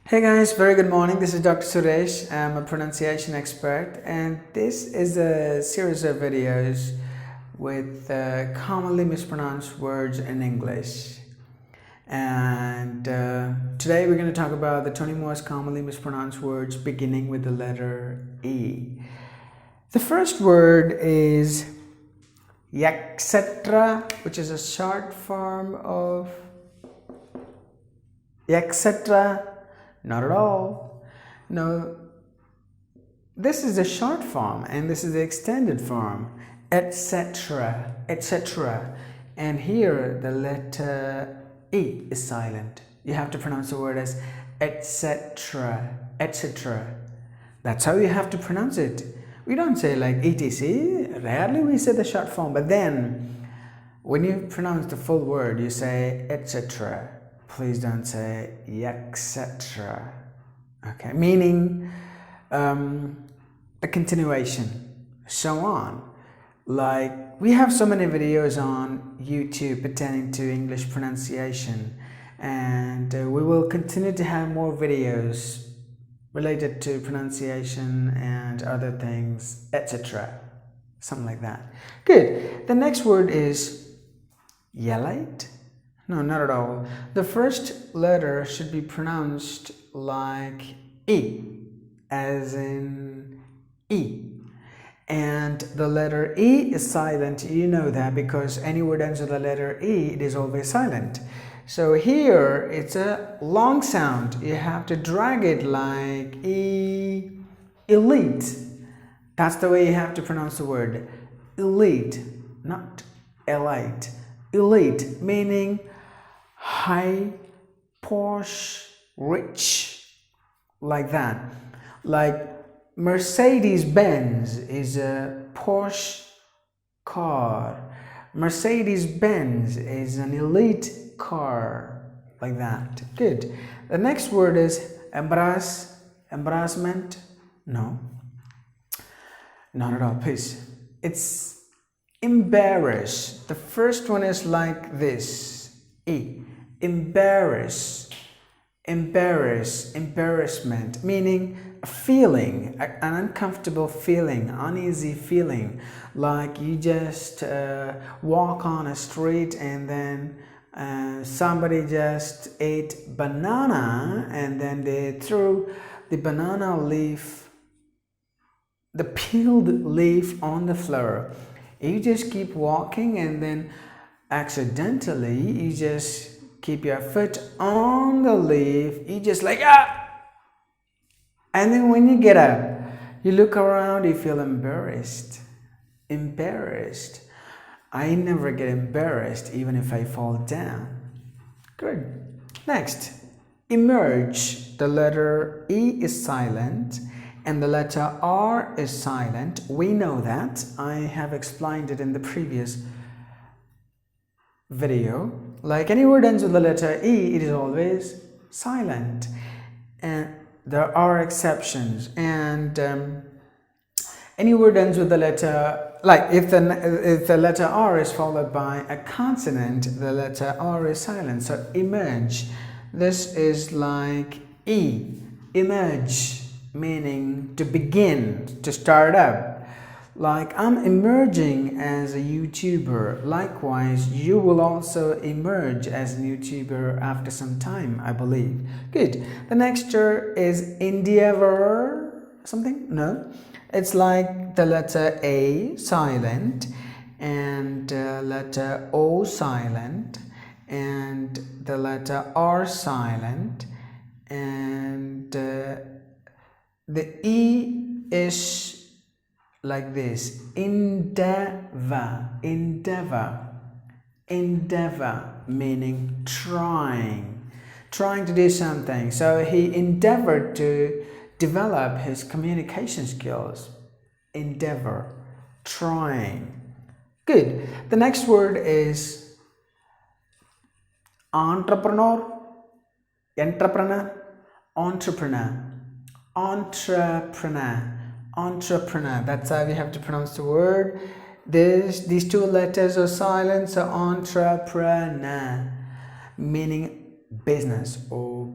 Hey guys, very good morning. This is Dr. Suresh. I'm a pronunciation expert, and this is a series of videos with commonly mispronounced words in English. And today we're going to talk about the 20 most commonly mispronounced words beginning with the letter E. The first word is ETCETERA, which is a short form of ETCETERA. Not at all. No, this is the short form and this is the extended form, etc., etc. And here the letter E is silent. You have to pronounce the word as etc., etc. That's how you have to pronounce it. We don't say like etc. Rarely we say the short form, but then when you pronounce the full word, you say etc. Please don't say etc. Okay, meaning a continuation, so on. Like we have so many videos on YouTube pertaining to English pronunciation, and we will continue to have more videos related to pronunciation and other things, etc. Something like that. Good. The next word is yellite. No, not at all. The first letter should be pronounced like E, as in E. And the letter E is silent. You know that because any word ends with the letter E, it is always silent. So here, it's a long sound. You have to drag it like E, elite. That's the way you have to pronounce the word. Elite, not elite. Elite, meaning high, posh, rich, like that. Like Mercedes-Benz is a posh car. Mercedes-Benz is an elite car, like that. Good. The next word is embarrassment. No, not at all, please. It's embarrass. The first one is like this. E. Embarrass, embarrassment, meaning a feeling, an uncomfortable feeling, uneasy feeling, like you just walk on a street and then somebody just ate banana and then they threw the banana leaf, the peeled leaf on the floor. You just keep walking and then accidentally you just keep your foot on the leaf. You just like and then when you get up, you look around, you feel embarrassed. I never get embarrassed even if I fall down. Good. Next, emerge. The letter E is silent and the letter R is silent. We know that. I have explained it in the previous video. Like any word ends with the letter E, it is always silent, and there are exceptions. And any word ends with the letter, like if the letter R is followed by a consonant, the letter R is silent. So emerge, this is like E, emerge, meaning to begin, to start up. Like I'm emerging as a YouTuber. Likewise, you will also emerge as a YouTuber after some time, I believe. Good. The next word is ENDEAVOUR. Something? No. It's like the letter A silent and letter O silent and the letter R silent and the E is like this. Endeavor, meaning trying to do something. So he endeavored to develop his communication skills. Endeavor, trying. Good. The next word is entrepreneur. Entrepreneur. That's how we have to pronounce the word. These two letters are silent, so entrepreneur, meaning business or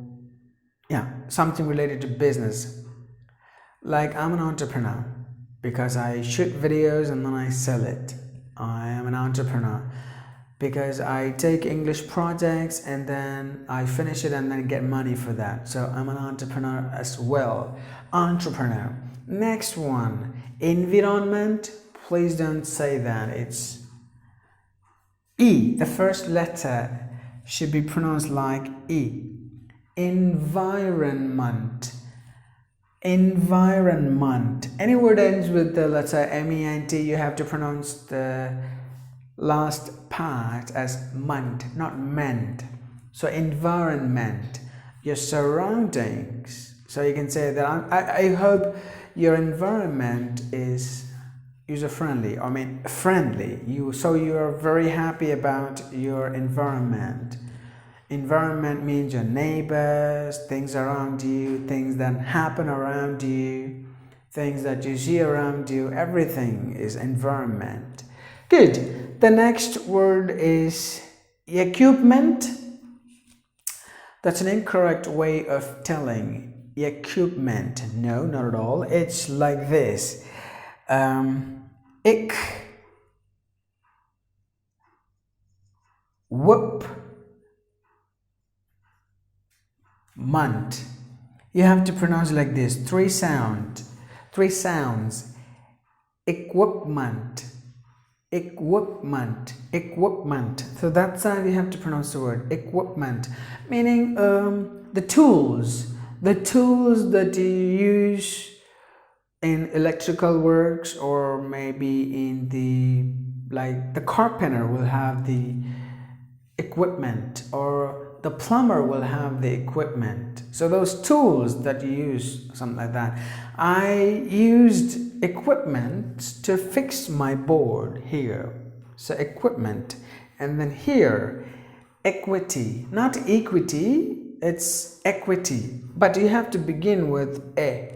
Yeah, something related to business. Like I'm an entrepreneur because I shoot videos and then I sell it. I am an entrepreneur because I take English projects and then I finish it and then get money for that. So I'm an entrepreneur as well. Entrepreneur. Next one, environment. Please don't say that. It's E. The first letter should be pronounced like E. Environment. Environment. Any word ends with the letter M-E-N-T, you have to pronounce the last part as ment, not ment. So environment, your surroundings. So you can say that I hope your environment is user-friendly, I mean friendly. So you are very happy about your environment. Environment means your neighbors, things around you, things that happen around you, things that you see around you. Everything is environment. Good. The next word is equipment. That's an incorrect way of telling equipment. No, not at all. It's like this. Ik, whoop, month. You have to pronounce it like this. Three sounds. Equipment, equipment, equipment. So that's how you have to pronounce the word equipment, meaning the tools that you use in electrical works, or maybe in the, like the carpenter will have the equipment, or the plumber will have the equipment. So those tools that you use, something like that. I used equipment to fix my board here. So equipment. And then here, equity. Not equity, it's equity. But you have to begin with a.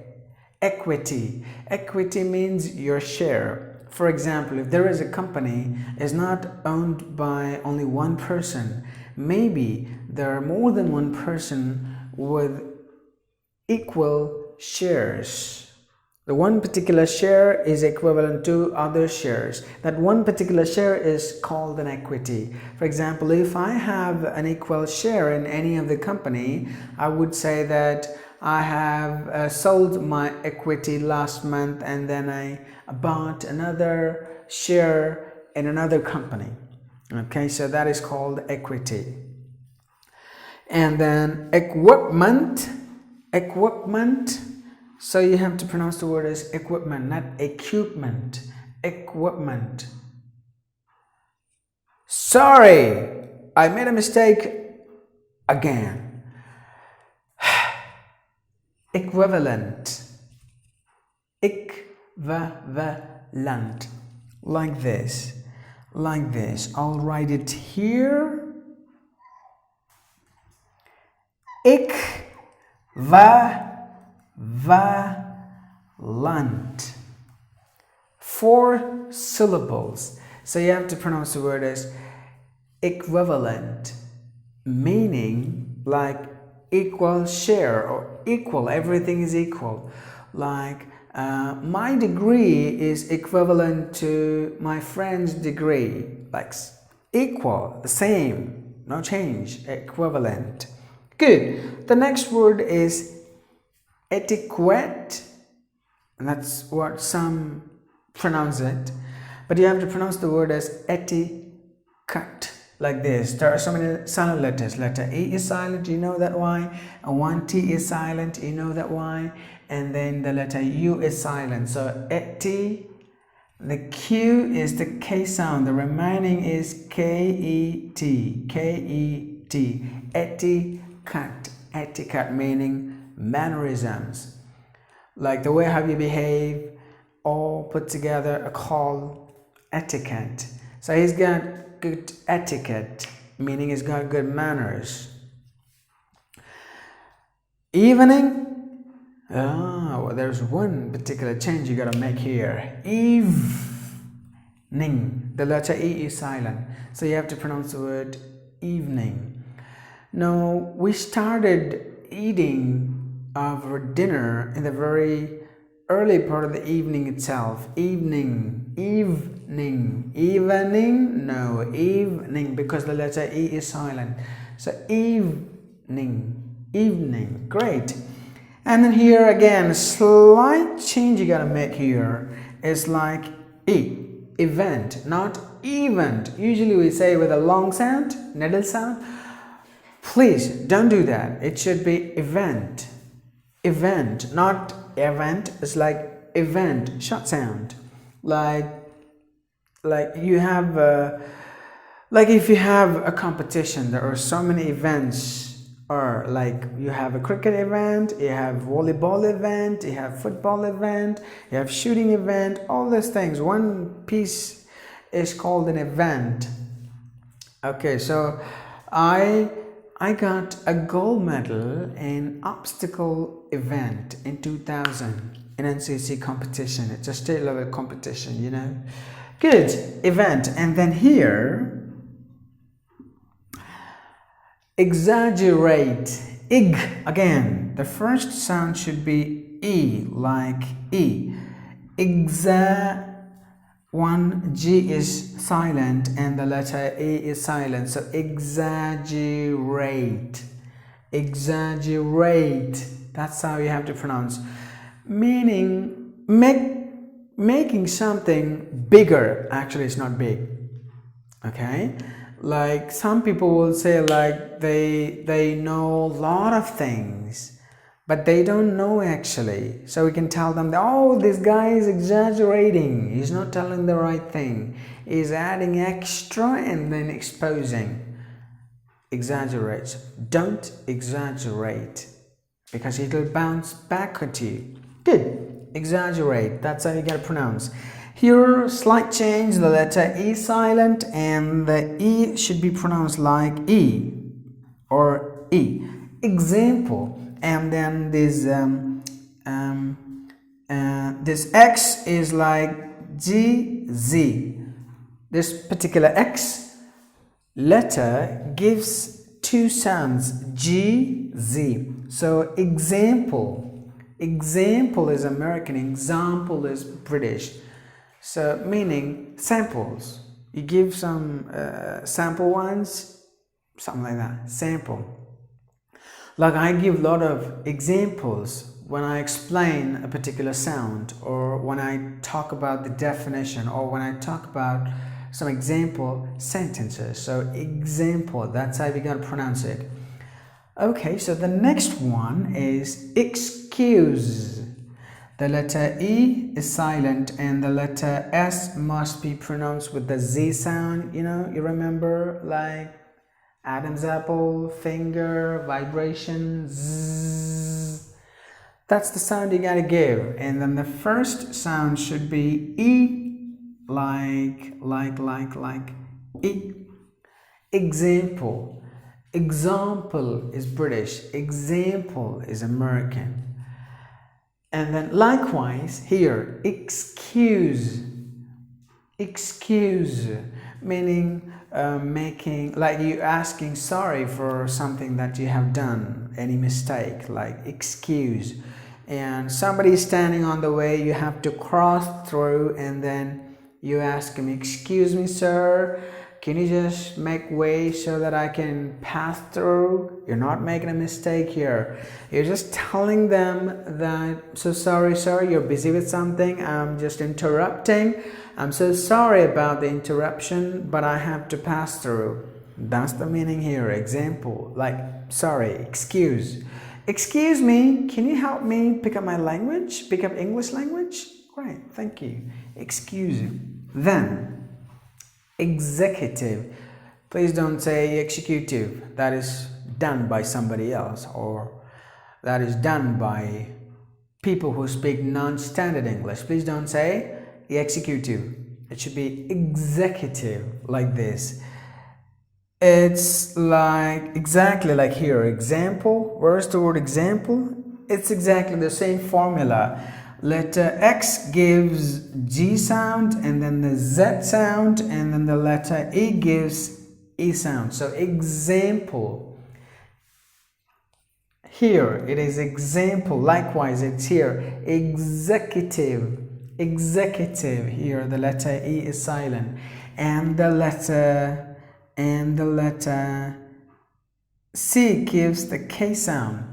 Equity. Equity means your share. For example, if there is a company is not owned by only one person, maybe there are more than one person with equal shares. The one particular share is equivalent to other shares. That one particular share is called an equity. For example, if I have an equal share in any of the company, I would say that I have sold my equity last month and then I bought another share in another company. Okay, so that is called equity. And then equipment. So you have to pronounce the word as equipment, not equipment. Equipment. Sorry, I made a mistake again. Equivalent. Equivalent. Like this. I'll write it here. Equivalent. 4 syllables. So you have to pronounce the word as equivalent, meaning like equal share or equal, everything is equal. Like my degree is equivalent to my friend's degree, like equal, the same, no change, equivalent. Good. The next word is etiquette, and that's what some pronounce it, but you have to pronounce the word as etiquette, like this. There are so many silent letters. Letter E is silent, you know that why, and one T is silent, you know that why, and then the letter U is silent. So eti, the Q is the K sound, the remaining is K-E-T, K-E-T, etiquette, etiquette meaning mannerisms, like the way how you behave, all put together a call etiquette. So he's got good etiquette, meaning he's got good manners. Evening. Well, there's one particular change you gotta make here. Evening. The letter E is silent, so you have to pronounce the word evening. Now we started eating of our dinner in the very early part of the evening itself. Evening, no, evening, because the letter E is silent. So evening, great. And then here again, slight change you gotta make here is like event, not event. Usually we say with a long sound, needle sound. Please don't do that. It should be event, not event. It's like event, short sound. Like you have like if you have a competition, there are so many events. Or like you have a cricket event, you have volleyball event, you have football event, you have shooting event, all these things. One piece is called an event. Okay, so I got a gold medal in obstacle event in 2000 in NCC competition. It's a state level competition, you know. Good, event. And then here, exaggerate, again, the first sound should be E, like E. One G is silent and the letter E is silent, so exaggerate, that's how you have to pronounce. Meaning, making something bigger. Actually, it's not big, okay? Like some people will say like they know a lot of things, but they don't know actually. So we can tell them that, oh, this guy is exaggerating. He's not telling the right thing. He's adding extra and then exposing. Exaggerate. Don't exaggerate because it'll bounce back at you. Good. Exaggerate. That's how you gotta pronounce. Here, slight change, the letter E silent and the E should be pronounced like E or E. Example, and then this X is like GZ. This particular X letter gives two sounds, GZ. So example is American, example is British. So meaning samples. You give some sample ones, something like that, sample. Like I give a lot of examples when I explain a particular sound, or when I talk about the definition, or when I talk about some example sentences. So example, that's how we gotta pronounce it. Okay, so the next one is excuse. The letter E is silent and the letter S must be pronounced with the Z sound. You know, you remember like Adam's apple, finger, vibration, zzz. That's the sound you gotta give. And then the first sound should be E, like E. Example. Example is British. Example is American. And then likewise here, excuse, meaning making, like you asking sorry for something that you have done, any mistake, like excuse. And somebody is standing on the way, you have to cross through, and then you ask him, excuse me sir, can you just make way so that I can pass through? You're not making a mistake here. You're just telling them that, so sorry sir, you're busy with something, I'm just interrupting. I'm so sorry about the interruption, but I have to pass through. That's the meaning here. Example, like sorry, excuse. Excuse me, can you help me pick up my language? Pick up English language? Great, thank you. Excuse you. Then executive. Please don't say executive. That is done by somebody else, or that is done by people who speak non-standard English. Please don't say executive. It should be executive, like this. It's like exactly like here. Example. Where's the word example? It's exactly the same formula. Letter X gives G sound, and then the Z sound, and then the letter E gives E sound. So example. Here it is example. Likewise, it's here executive. Executive. Here the letter E is silent, and the letter C gives the K sound.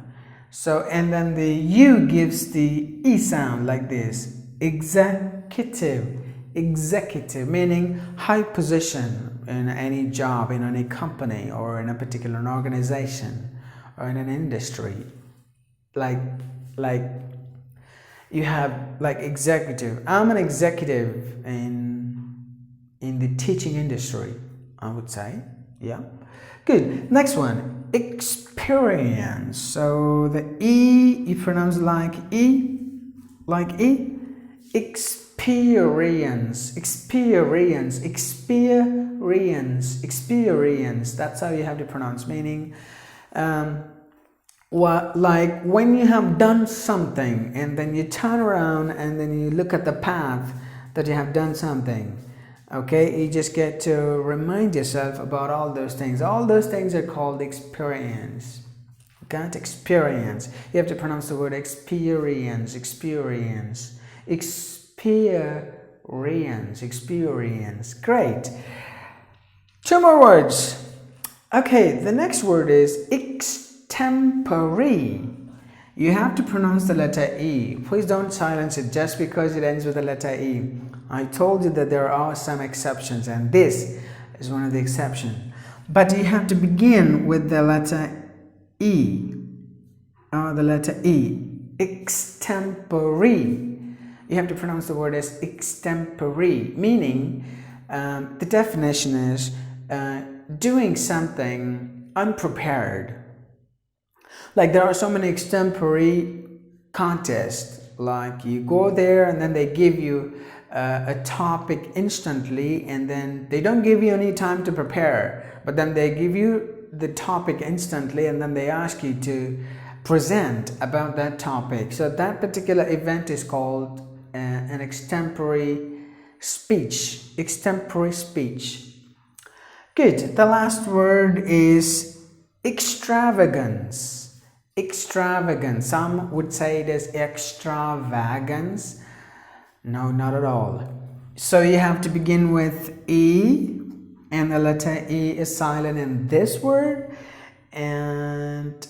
So, and then the U gives the E sound like this. Executive. Executive, meaning high position in any job, in any company, or in a particular organization, or in an industry. Like you have like executive. I'm an executive in the teaching industry, I would say. Yeah. Good. Next one, experience. So the E, you pronounce like E, experience, experience, experience, experience. That's how you have to pronounce, meaning like when you have done something and then you turn around and then you look at the path that you have done something. Okay, you just get to remind yourself about all those things. All those things are called experience. Got experience. You have to pronounce the word experience, experience, experience, experience. Great. Two more words. Okay, the next word is extemporary. You have to pronounce the letter E. Please don't silence it just because it ends with the letter E. I told you that there are some exceptions, and this is one of the exceptions. But you have to begin with the letter E. The letter E. Extemporary. You have to pronounce the word as extemporary, meaning the definition is doing something unprepared. Like there are so many extemporary contests, like you go there and then they give you a topic instantly, and then they don't give you any time to prepare, but then they give you the topic instantly and then they ask you to present about that topic. So that particular event is called an extemporary speech. Extemporary speech. Good. The last word is extravagance. Extravagance. Some would say it is extravagance. No, not at all. So you have to begin with E, and the letter E is silent in this word, and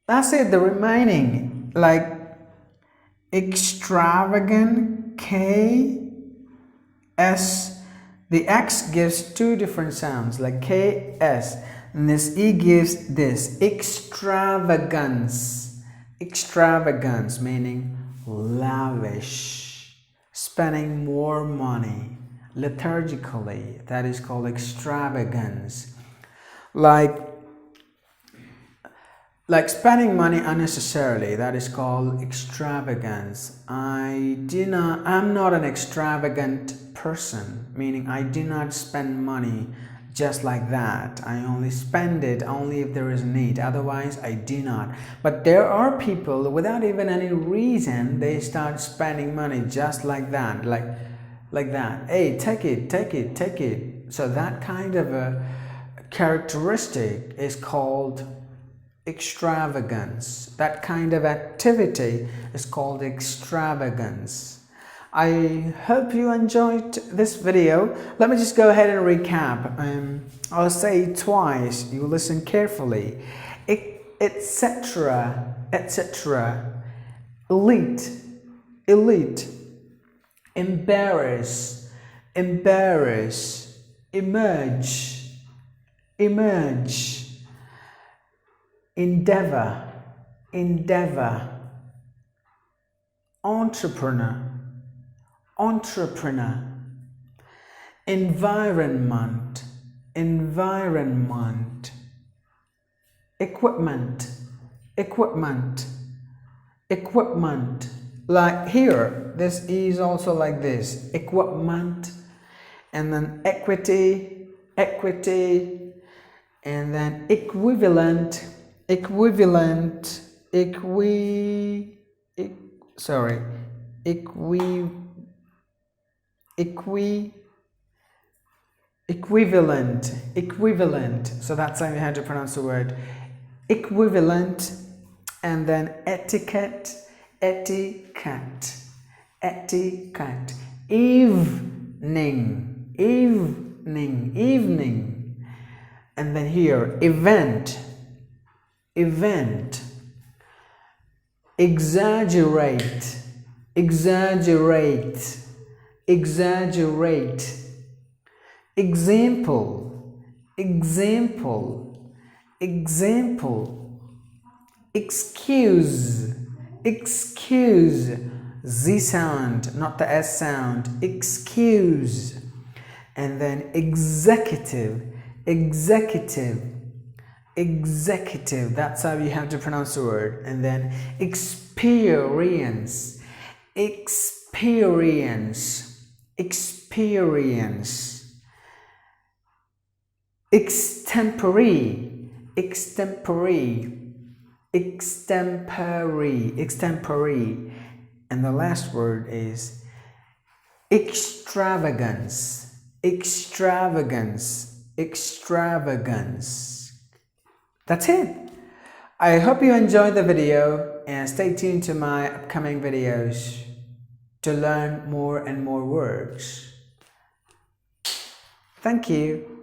that's it. The remaining, like extravagant, K, S, the X gives two different sounds, like K, S, and this E gives this, extravagance. Extravagance, meaning lavish, spending more money, liturgically. That is called extravagance. Like spending money unnecessarily, that is called extravagance. I'm not an extravagant person, meaning I do not spend money just like that. I only spend it only if there is a need, otherwise I do not. But there are people without even any reason, they start spending money just like that, like that. Hey, take it, take it, take it. So that kind of a characteristic is called extravagance. That kind of activity is called extravagance. I hope you enjoyed this video. Let me just go ahead and recap. I'll say it twice. You listen carefully. Etc. Etc. Elite. Elite. Embarrass. Embarrass. Emerge. Emerge. Endeavor. Endeavor. Entrepreneur. Entrepreneur. Environment. Environment. Equipment. Equipment. Equipment. Like here, this is also like this. Equipment. And then equity. Equity. And then equivalent. Equivalent. Equivalent. Equivalent. So that's how you have to pronounce the word equivalent, and then etiquette, etiquette, etiquette, evening, evening, evening, and then here event, event, exaggerate, exaggerate, exaggerate, example, example, example, excuse, excuse, Z sound, not the S sound, excuse, and then executive, executive, executive, that's how you have to pronounce the word, and then experience, experience, experience, extemporary, extemporary, extemporary, extemporary, and the last word is extravagance, extravagance, extravagance. That's it. I hope you enjoyed the video and stay tuned to my upcoming videos to learn more and more words. Thank you.